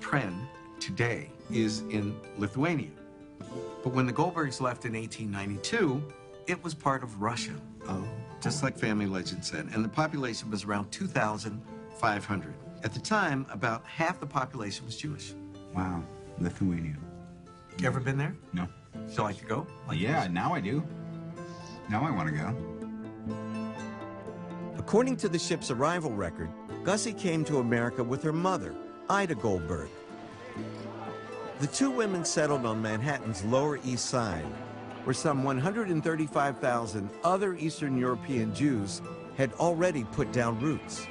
Tren today is in Lithuania. But when the Goldbergs left in 1892, it was part of Russia. Oh. Just like family legend said. And the population was around 2,500. At the time, about half the population was Jewish. Wow, Lithuania. You ever been there? No. Still like to go? Yeah, now I do. Now I want to go. According to the ship's arrival record, Gussie came to America with her mother, Ida Goldberg. The two women settled on Manhattan's Lower East Side, where some 135,000 other Eastern European Jews had already put down roots.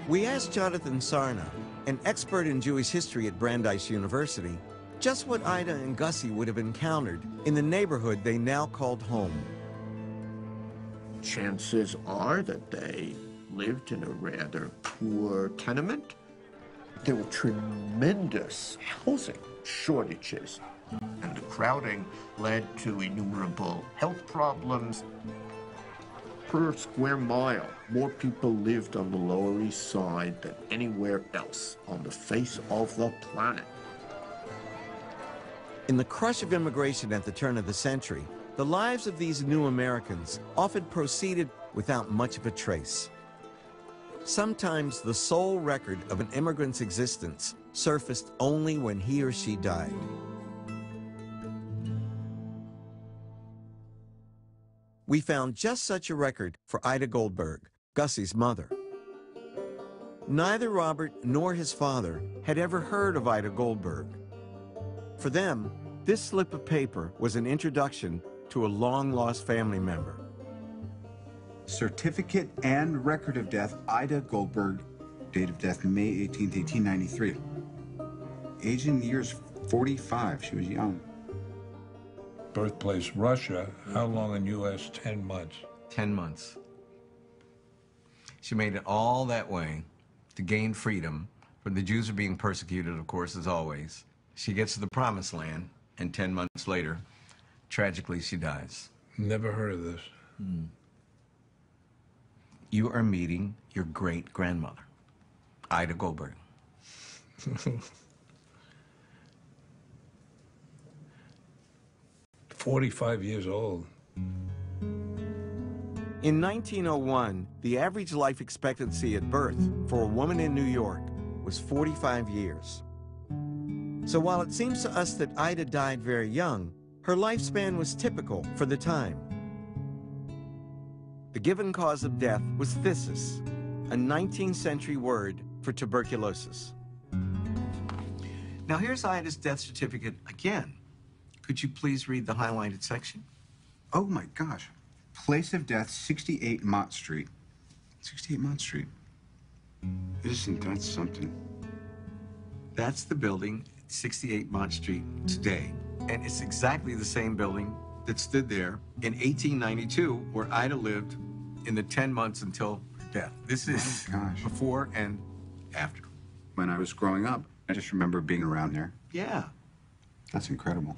We asked Jonathan Sarna, an expert in Jewish history at Brandeis University, just what Ida and Gussie would have encountered in the neighborhood they now called home. Chances are that they lived in a rather poor tenement. There were tremendous housing shortages, and the crowding led to innumerable health problems. Per square mile, more people lived on the Lower East Side than anywhere else on the face of the planet. In the crush of immigration at the turn of the century, the lives of these new Americans often proceeded without much of a trace. Sometimes the sole record of an immigrant's existence surfaced only when he or she died. We found just such a record for Ida Goldberg, Gussie's mother. Neither Robert nor his father had ever heard of Ida Goldberg. For them, this slip of paper was an introduction to a long-lost family member. Certificate and record of death, Ida Goldberg, date of death May 18th, 1893. Age in years 45, she was young. Birthplace, Russia. How long in U.S.? 10 months. 10 months. She made it all that way to gain freedom, but the Jews are being persecuted, of course, as always. She gets to the Promised Land, and 10 months later, tragically, she dies. Never heard of this. You are meeting your great-grandmother, Ida Goldberg. 45 years old. In 1901, the average life expectancy at birth for a woman in New York was 45 years. So while it seems to us that Ida died very young, her lifespan was typical for the time. The given cause of death was phthisis, a 19th century word for tuberculosis. Now here's Ida's death certificate again. Could you please read the highlighted section? Oh my gosh. Place of death, 68 Mott Street. 68 Mott Street. Isn't that something? That's the building, 68 Mott Street, today. And it's exactly the same building that stood there in 1892, where Ida lived in the 10 months until her death. This is before and after. When I was growing up, I just remember being around there. Yeah. That's incredible.